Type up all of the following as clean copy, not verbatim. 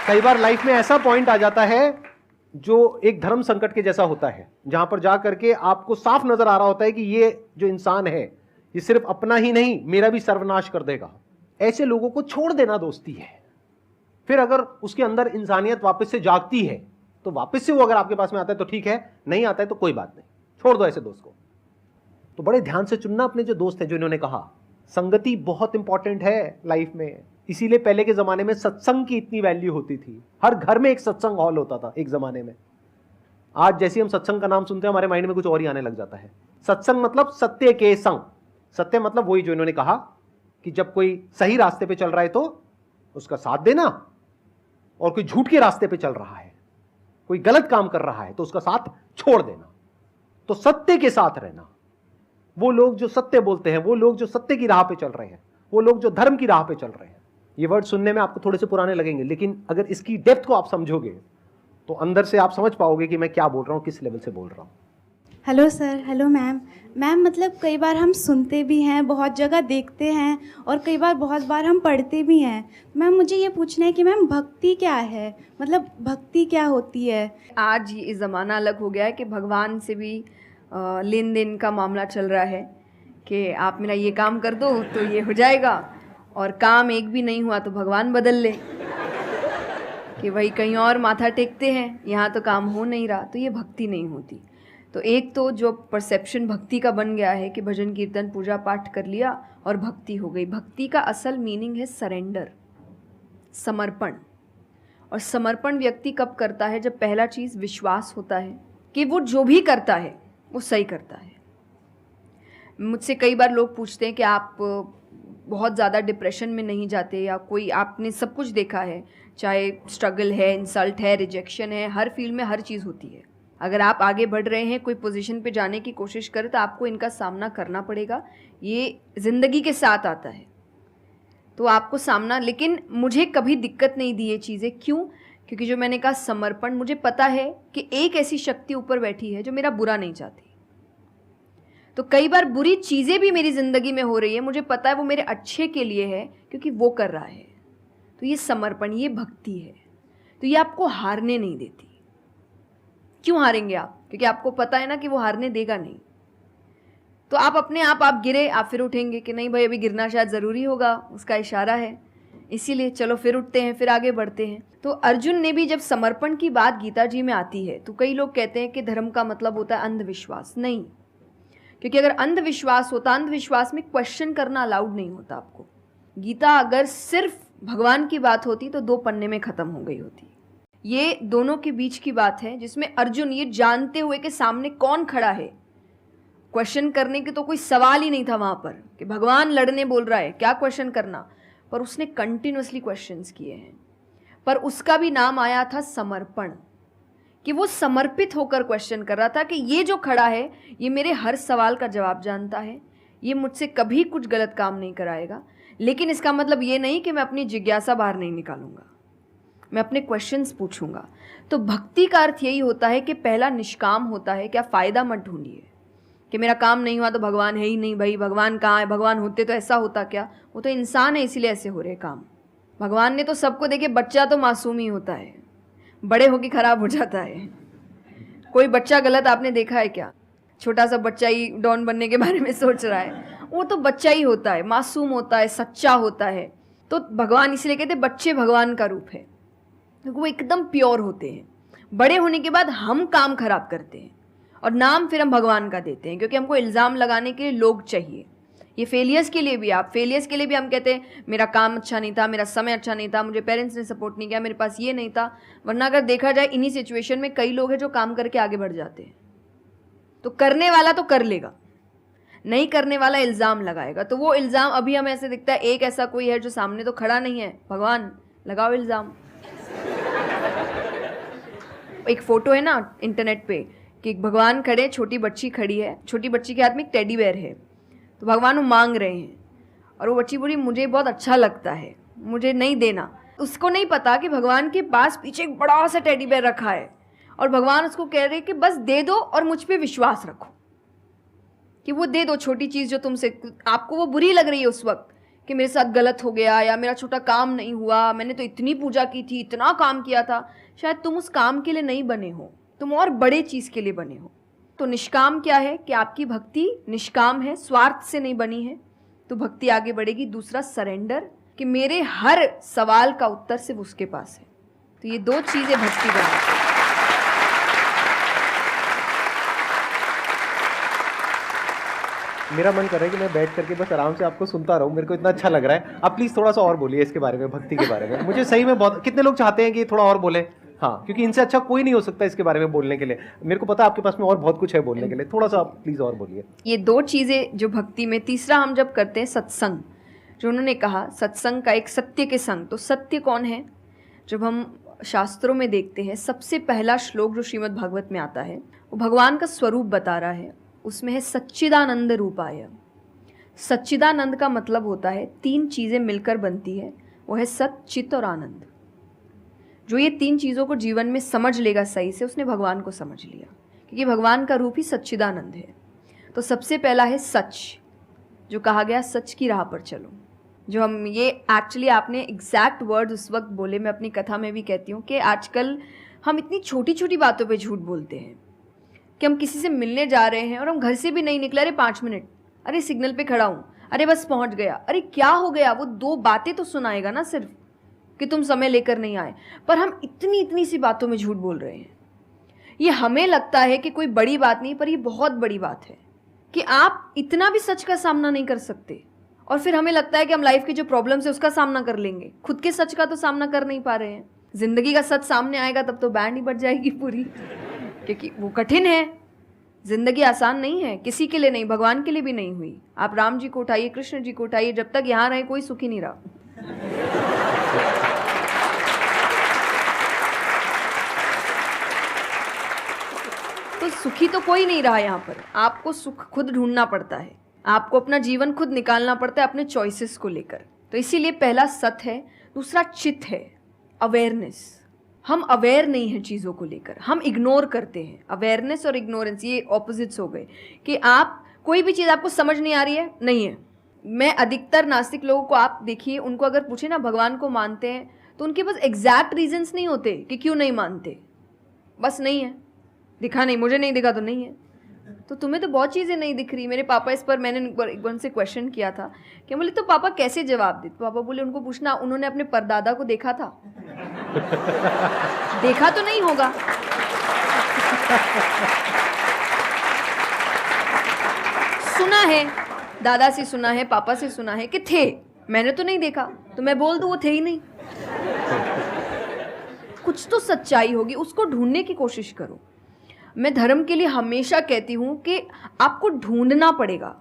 कई बार लाइफ में ऐसा पॉइंट आ जाता है जो एक धर्म संकट के जैसा होता है, जहां पर जा करके आपको साफ नजर आ रहा होता है कि ये जो इंसान है ये सिर्फ अपना ही नहीं मेरा भी सर्वनाश कर देगा। ऐसे लोगों को छोड़ देना दोस्ती है। फिर अगर उसके अंदर इंसानियत वापस से जागती है तो वापस से वो अगर आपके पास में आता है तो ठीक है, नहीं आता है तो कोई बात नहीं, छोड़ दो ऐसे दोस्त को। तो बड़े ध्यान से चुनना अपने जो दोस्त है। जो इन्होंने कहा संगति बहुत इंपॉर्टेंट है लाइफ में, इसीलिए पहले के जमाने में सत्संग की इतनी वैल्यू होती थी। हर घर में एक सत्संग हॉल होता था एक जमाने में। आज जैसे हम सत्संग का नाम सुनते हैं हमारे माइंड में कुछ और ही आने लग जाता है। सत्संग मतलब सत्य के संग। सत्य मतलब वही जो इन्होंने कहा कि जब कोई सही रास्ते पे चल रहा है तो उसका साथ देना, और कोई झूठ के रास्ते पे चल रहा है, कोई गलत काम कर रहा है तो उसका साथ छोड़ देना। तो सत्य के साथ रहना, वो लोग जो सत्य बोलते हैं, वो लोग जो सत्य की राह पे चल रहे हैं, वो लोग जो धर्म की राह पे चल रहे हैं। ये वर्ड सुनने में आपको थोड़े से पुराने लगेंगे, लेकिन अगर इसकी डेप्थ को आप समझोगे तो अंदर से आप समझ पाओगे कि मैं क्या बोल रहा हूं, किस लेवल से बोल रहा हूं। Hello sir, hello ma'am. Ma'am मतलब कई बार हम सुनते भी हैं, बहुत जगह देखते हैं, और कई बार बहुत बार हम पढ़ते भी हैं। मैम मुझे ये पूछना है कि मैम भक्ति क्या है, मतलब भक्ति क्या होती है? आज ये ज़माना अलग हो गया है कि भगवान से भी लेन देन का मामला चल रहा है कि आप मेरा ये काम कर दो तो ये हो जाएगा, और काम एक भी नहीं हुआ तो भगवान बदल ले, कि भाई कहीं और माथा टेकते हैं, यहाँ तो काम हो नहीं रहा। तो ये भक्ति नहीं होती। तो एक तो जो परसेप्शन भक्ति का बन गया है कि भजन कीर्तन पूजा पाठ कर लिया और भक्ति हो गई। भक्ति का असल मीनिंग है सरेंडर, समर्पण। और समर्पण व्यक्ति कब करता है? जब पहला चीज़ विश्वास होता है कि वो जो भी करता है वो सही करता है। मुझसे कई बार लोग पूछते हैं कि आप बहुत ज़्यादा डिप्रेशन में नहीं जाते, या कोई आपने सब कुछ देखा है, चाहे स्ट्रगल है, इंसल्ट है, रिजेक्शन है, हर फील्ड में हर चीज़ होती है। अगर आप आगे बढ़ रहे हैं, कोई पोजीशन पे जाने की कोशिश करें, तो आपको इनका सामना करना पड़ेगा। ये ज़िंदगी के साथ आता है तो आपको सामना। लेकिन मुझे कभी दिक्कत नहीं दी ये चीज़ें। क्यों? क्योंकि जो मैंने कहा समर्पण, मुझे पता है कि एक ऐसी शक्ति ऊपर बैठी है जो मेरा बुरा नहीं चाहती। तो कई बार बुरी चीज़ें भी मेरी ज़िंदगी में हो रही है, मुझे पता है वो मेरे अच्छे के लिए है, क्योंकि वो कर रहा है। तो ये समर्पण, ये भक्ति है। तो ये आपको हारने नहीं देती। क्यों हारेंगे आप? क्योंकि आपको पता है ना कि वो हारने देगा नहीं। तो आप अपने आप गिरे, आप फिर उठेंगे कि नहीं भाई अभी गिरना शायद ज़रूरी होगा, उसका इशारा है, इसीलिए चलो फिर उठते हैं, फिर आगे बढ़ते हैं। तो अर्जुन ने भी जब समर्पण की बात गीता जी में आती है तो कई लोग कहते हैं कि धर्म का मतलब होता है अंधविश्वास। नहीं, क्योंकि अगर अंधविश्वास होता, अंधविश्वास में क्वेश्चन करना अलाउड नहीं होता आपको। गीता अगर सिर्फ भगवान की बात होती तो 2 पन्ने में ख़त्म हो गई होती। ये दोनों के बीच की बात है, जिसमें अर्जुन ये जानते हुए कि सामने कौन खड़ा है, क्वेश्चन करने के तो कोई सवाल ही नहीं था वहाँ पर कि भगवान लड़ने बोल रहा है, क्या क्वेश्चन करना। पर उसने कंटिन्यूसली क्वेश्चंस किए हैं। पर उसका भी नाम आया था समर्पण, कि वो समर्पित होकर क्वेश्चन कर रहा था कि ये जो खड़ा है ये मेरे हर सवाल का जवाब जानता है, ये मुझसे कभी कुछ गलत काम नहीं कराएगा। लेकिन इसका मतलब ये नहीं कि मैं अपनी जिज्ञासा बाहर नहीं निकालूंगा, मैं अपने क्वेश्चंस पूछूंगा। तो भक्ति का अर्थ यही होता है कि पहला निष्काम होता है। क्या फ़ायदा मत ढूंढिए कि मेरा काम नहीं हुआ तो भगवान है ही नहीं। भाई भगवान कहाँ है? भगवान होते तो ऐसा होता क्या? वो तो इंसान है इसीलिए ऐसे हो रहे काम। भगवान ने तो सबको देखे, बच्चा तो मासूम ही होता है, बड़े होके खराब हो जाता है। कोई बच्चा गलत आपने देखा है क्या? छोटा सा बच्चा ही डॉन बनने के बारे में सोच रहा है, वो तो बच्चा ही होता है, मासूम होता है, सच्चा होता है। तो भगवान इसलिए कहते हैं बच्चे भगवान का रूप है, क्योंकि वो एकदम प्योर होते हैं। बड़े होने के बाद हम काम खराब करते हैं और नाम फिर हम भगवान का देते हैं, क्योंकि हमको इल्ज़ाम लगाने के लिए लोग चाहिए। ये फेलियर्स के लिए भी, आप फेलियर्स के लिए भी हम कहते हैं मेरा काम अच्छा नहीं था, मेरा समय अच्छा नहीं था, मुझे पेरेंट्स ने सपोर्ट नहीं किया, मेरे पास ये नहीं था। वरना अगर देखा जाए इन्हीं सिचुएशन में कई लोग हैं जो काम करके आगे बढ़ जाते हैं। तो करने वाला तो कर लेगा, नहीं करने वाला इल्ज़ाम लगाएगा। तो वो इल्ज़ाम अभी हमें ऐसे दिखता है एक ऐसा कोई है जो सामने तो खड़ा नहीं है, भगवान लगाओ इल्ज़ाम। एक फ़ोटो है ना इंटरनेट पे कि भगवान खड़े, छोटी बच्ची खड़ी है, छोटी बच्ची के हाथ में एक टेडी बेयर है, तो भगवान वो मांग रहे हैं और वो बच्ची बोली मुझे बहुत अच्छा लगता है, मुझे नहीं देना। उसको नहीं पता कि भगवान के पास पीछे एक बड़ा सा टेडी बेयर रखा है और भगवान उसको कह रहे कि बस दे दो और मुझ पे विश्वास रखो कि वो दे दो छोटी चीज़ जो तुमसे, आपको वो बुरी लग रही है उस वक्त कि मेरे साथ गलत हो गया या मेरा छोटा काम नहीं हुआ, मैंने तो इतनी पूजा की थी, इतना काम किया था। शायद तुम उस काम के लिए नहीं बने हो, तुम और बड़े चीज़ के लिए बने हो। तो निष्काम क्या है कि आपकी भक्ति निष्काम है, स्वार्थ से नहीं बनी है, तो भक्ति आगे बढ़ेगी। दूसरा सरेंडर, कि मेरे हर सवाल का उत्तर सिर्फ उसके पास है। तो ये दो चीज़ें भक्ति बनाती हैं। मेरा मन कर रहा है कि मैं बैठ करके बस आराम से आपको सुनता रहूं, मेरे को इतना अच्छा लग रहा है। आप प्लीज थोड़ा सा और बोलिए इसके बारे में, भक्ति के बारे में। मुझे सही में बहुत, कितने लोग चाहते हैं कि थोड़ा और बोले? हाँ, क्योंकि इनसे अच्छा कोई नहीं हो सकता इसके बारे में बोलने के लिए। मेरे को पता है आपके पास में और बहुत कुछ है बोलने के लिए, थोड़ा सा प्लीज और बोलिए। ये दो चीज़ें जो भक्ति में। तीसरा हम जब करते हैं सत्संग, जो उन्होंने कहा सत्संग का एक सत्य के संग, तो सत्य कौन है? जब हम शास्त्रों में देखते हैं, सबसे पहला श्लोक जो श्रीमद् भागवत में आता है वो भगवान का स्वरूप बता रहा है। उसमें है सच्चिदानंद रूपाय। सच्चिदानंद का मतलब होता है तीन चीज़ें मिलकर बनती है, वो है सत, चित और आनंद। जो ये तीन चीज़ों को जीवन में समझ लेगा सही से, उसने भगवान को समझ लिया, क्योंकि भगवान का रूप ही सच्चिदानंद है। तो सबसे पहला है सच, जो कहा गया सच की राह पर चलो। जो हम ये एक्चुअली आपने एग्जैक्ट वर्ड उस वक्त बोले, मैं अपनी कथा में भी कहती हूँ कि आजकल हम इतनी छोटी छोटी बातों पे झूठ बोलते हैं कि हम किसी से मिलने जा रहे हैं और हम घर से भी नहीं निकले, अरे 5 मिनट, अरे सिग्नल पे खड़ा हूँ, अरे बस पहुँच गया, अरे क्या हो गया, वो 2 बातें तो सुनाएगा ना सिर्फ कि तुम समय लेकर नहीं आए। पर हम इतनी इतनी सी बातों में झूठ बोल रहे हैं। ये हमें लगता है कि कोई बड़ी बात नहीं, पर ये बहुत बड़ी बात है कि आप इतना भी सच का सामना नहीं कर सकते, और फिर हमें लगता है कि हम लाइफ की जो प्रॉब्लम्स है उसका सामना कर लेंगे, खुद के सच का तो सामना कर नहीं पा रहे हैं। जिंदगी का सच सामने आएगा तब तो बैंड ही बज जाएगी पूरी, क्योंकि वो कठिन है। जिंदगी आसान नहीं है, किसी के लिए नहीं, भगवान के लिए भी नहीं हुई। आप राम जी को उठाइए, कृष्ण जी को उठाइए, जब तक यहाँ रहे कोई सुखी नहीं रहा। तो सुखी तो कोई नहीं रहा यहाँ पर। आपको सुख खुद ढूंढना पड़ता है, आपको अपना जीवन खुद निकालना पड़ता है अपने चॉइसेस को लेकर। तो इसीलिए पहला सत है। दूसरा चित है, अवेयरनेस। हम अवेयर नहीं हैं चीज़ों को लेकर, हम इग्नोर करते हैं। अवेयरनेस और इग्नोरेंस ये ऑपोजिट्स हो गए कि आप कोई भी चीज़ आपको समझ नहीं आ रही है, नहीं है। मैं अधिकतर नास्तिक लोगों को आप देखिए, उनको अगर पूछे ना भगवान को मानते हैं, तो उनके पास एग्जैक्ट रीजंस नहीं होते कि क्यों नहीं मानते। बस नहीं है, दिखा नहीं, मुझे नहीं दिखा तो नहीं है। तो तुम्हें तो बहुत चीज़ें नहीं दिख रही। मेरे पापा इस पर, मैंने एक बार उनसे क्वेश्चन किया था कि बोले तो पापा कैसे जवाब दे? तो पापा बोले उनको पूछना, उन्होंने अपने परदादा को देखा था? देखा तो नहीं होगा। सुना है, दादा से सुना है, पापा से सुना है कि थे, मैंने तो नहीं देखा, तो मैं बोल दूं वो थे ही नहीं। कुछ तो सच्चाई होगी, उसको ढूंढने की कोशिश करो। मैं धर्म के लिए हमेशा कहती हूँ कि आपको ढूंढना पड़ेगा।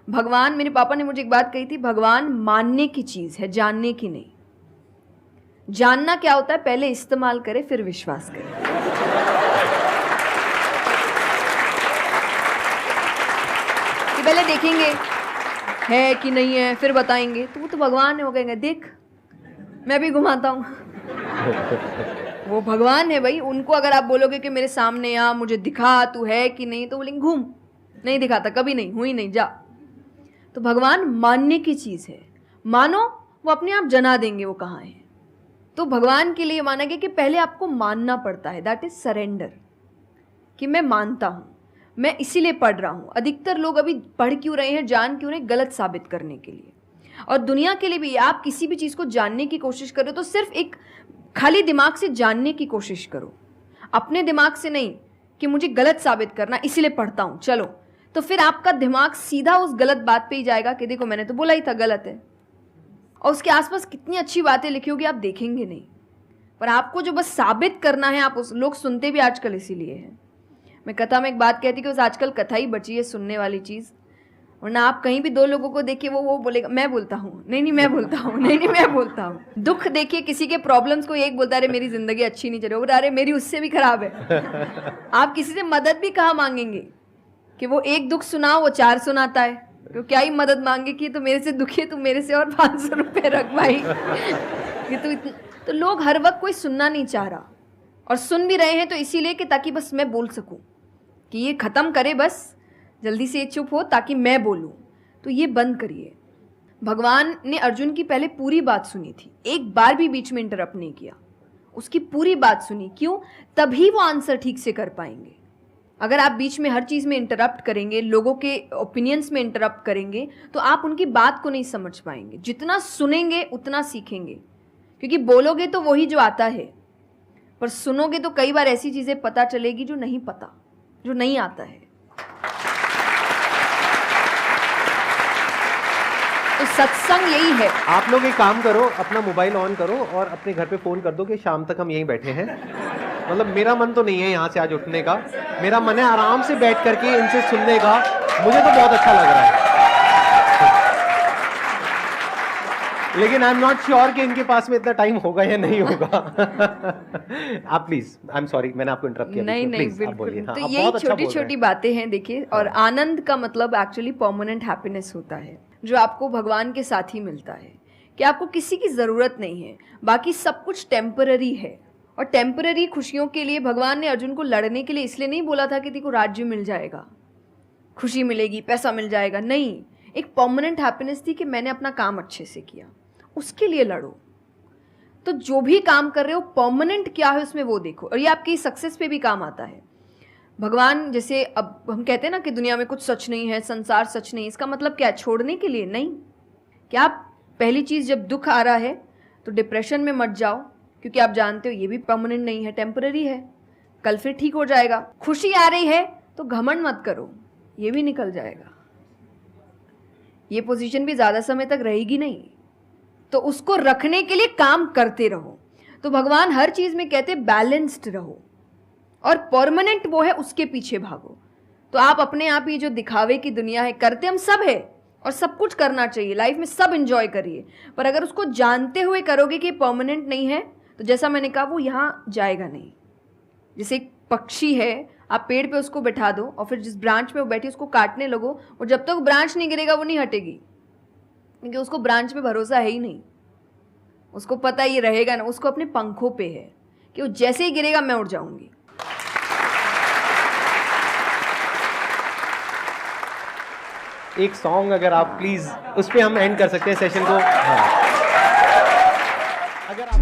भगवान, मेरे पापा ने मुझे एक बात कही थी, भगवान मानने की चीज़ है, जानने की नहीं। जानना क्या होता है? पहले इस्तेमाल करे फिर विश्वास करे। कि पहले देखेंगे है कि नहीं है, फिर बताएंगे। तो वो तो भगवान है, वो कहेंगे देख मैं भी घुमाता हूँ। वो भगवान है भाई। उनको अगर आप बोलोगे कि मेरे सामने आ, मुझे दिखा तू है कि नहीं, तो बोलेंगे घूम, नहीं दिखाता, कभी नहीं हुई, नहीं जा। तो भगवान मानने की चीज़ है, मानो, वो अपने आप जना देंगे वो कहाँ है। तो भगवान के लिए माना गया कि पहले आपको मानना पड़ता है, दैट इज सरेंडर, कि मैं मानता हूँ, मैं इसीलिए पढ़ रहा हूँ। अधिकतर लोग अभी पढ़ क्यों रहे हैं, जान क्यों रहे, गलत साबित करने के लिए। और दुनिया के लिए भी, आप किसी भी चीज़ को जानने की कोशिश करो तो सिर्फ एक खाली दिमाग से जानने की कोशिश करो, अपने दिमाग से नहीं कि मुझे गलत साबित करना इसीलिए पढ़ता हूँ चलो। तो फिर आपका दिमाग सीधा उस गलत बात पे ही जाएगा कि देखो मैंने तो बोला ही था गलत है। और उसके आसपास कितनी अच्छी बातें लिखी होगी आप देखेंगे नहीं, पर आपको जो बस साबित करना है, आप उस, लोग सुनते भी आजकल इसीलिए हैं। मैं कथा में एक बात कहती कि बस आजकल कथा ही बची है सुनने वाली चीज़, वरना आप कहीं भी 2 लोगों को देखिए वो बोलेगा मैं बोलता हूँ, नहीं मैं बोलता हूँ, नहीं मैं बोलता हूँ। दुख देखिए किसी के, प्रॉब्लम्स को एक बोलता है अरे मेरी जिंदगी अच्छी नहीं चल रही, अरे मेरी उससे भी खराब है। आप किसी से मदद भी कहाँ मांगेंगे कि वो एक दुख सुनाओ, वो 4 सुनाता है, तो क्या ही मदद मांगे कि तो मेरे से दुखी है, तो मेरे से और 500 रुपये रख भाई। ये तो लोग हर वक्त कोई सुनना नहीं चाह रहा, और सुन भी रहे हैं तो इसीलिए कि ताकि बस मैं बोल सकूं, कि ये ख़त्म करे, बस जल्दी से ये चुप हो ताकि मैं बोलूं। तो ये बंद करिए। भगवान ने अर्जुन की पहले पूरी बात सुनी थी, एक बार भी बीच में इंटरप्ट नहीं किया, उसकी पूरी बात सुनी। क्यों? तभी वो आंसर ठीक से कर पाएंगे। अगर आप बीच में हर चीज़ में इंटरप्ट करेंगे, लोगों के ओपिनियंस में इंटरप्ट करेंगे, तो आप उनकी बात को नहीं समझ पाएंगे। जितना सुनेंगे उतना सीखेंगे, क्योंकि बोलोगे तो वही जो आता है, पर सुनोगे तो कई बार ऐसी चीज़ें पता चलेगी जो नहीं पता, जो नहीं आता है। तो सत्संग यही है। आप लोग एक काम करो, अपना मोबाइल ऑन करो और अपने घर पे फोन कर दो कि शाम तक हम यहीं बैठे हैं। मतलब मेरा मन तो नहीं है यहाँ से आज उठने का, मेरा मन है आराम से बैठ करके इनसे सुनने का। मुझे तो बहुत अच्छा लग रहा है, लेकिन आई एम नॉट श्योर कि इनके पास में इतना टाइम होगा या नहीं होगा। आप प्लीज, आई एम सॉरी, मैंने आपको इंटरप्ट किया। नहीं नहीं, बिल्कुल। हाँ, तो यही छोटी छोटी बातें हैं, देखिए। और आनंद का मतलब एक्चुअली परमानेंट हैप्पीनेस होता है, जो आपको भगवान के साथ ही मिलता है, कि आपको किसी की ज़रूरत नहीं है, बाकी सब कुछ टेम्पररी है। और टेम्पररी खुशियों के लिए भगवान ने अर्जुन को लड़ने के लिए इसलिए नहीं बोला था कि तेरे को राज्य मिल जाएगा, खुशी मिलेगी, पैसा मिल जाएगा। नहीं, एक परमानेंट हैप्पीनेस थी कि मैंने अपना काम अच्छे से किया, उसके लिए लड़ो। तो जो भी काम कर रहे हो परमानेंट क्या है उसमें वो देखो, और ये आपकी सक्सेस पे भी काम आता है। भगवान, जैसे अब हम कहते हैं ना कि दुनिया में कुछ सच नहीं है, संसार सच नहीं, इसका मतलब क्या है? छोड़ने के लिए नहीं। क्या आप पहली चीज़, जब दुख आ रहा है तो डिप्रेशन में मत जाओ, क्योंकि आप जानते हो ये भी परमानेंट नहीं है, टेम्पररी है, कल फिर ठीक हो जाएगा। खुशी आ रही है तो घमंड मत करो, ये भी निकल जाएगा, ये पोजीशन भी ज़्यादा समय तक रहेगी नहीं, तो उसको रखने के लिए काम करते रहो। तो भगवान हर चीज़ में कहते बैलेंस्ड रहो, और परमानेंट वो है उसके पीछे भागो। तो आप अपने आप ही जो दिखावे की दुनिया है, करते हम सब है और सब कुछ करना चाहिए लाइफ में, सब एंजॉय करिए, पर अगर उसको जानते हुए करोगे कि परमानेंट नहीं है, तो जैसा मैंने कहा वो यहाँ जाएगा नहीं। जैसे एक पक्षी है, आप पेड़ पे उसको बैठा दो और फिर जिस ब्रांच पे वो बैठी उसको काटने लगो, और जब तक ब्रांच नहीं गिरेगा वो नहीं हटेगी, क्योंकि उसको ब्रांच पे भरोसा है ही नहीं। उसको पता ये रहेगा ना, उसको अपने पंखों पे है कि वो जैसे ही गिरेगा मैं उड़ जाऊंगी। एक सॉन्ग अगर आप प्लीज, उस पे हम एंड कर सकते हैं सेशन को। हाँ। अगर आप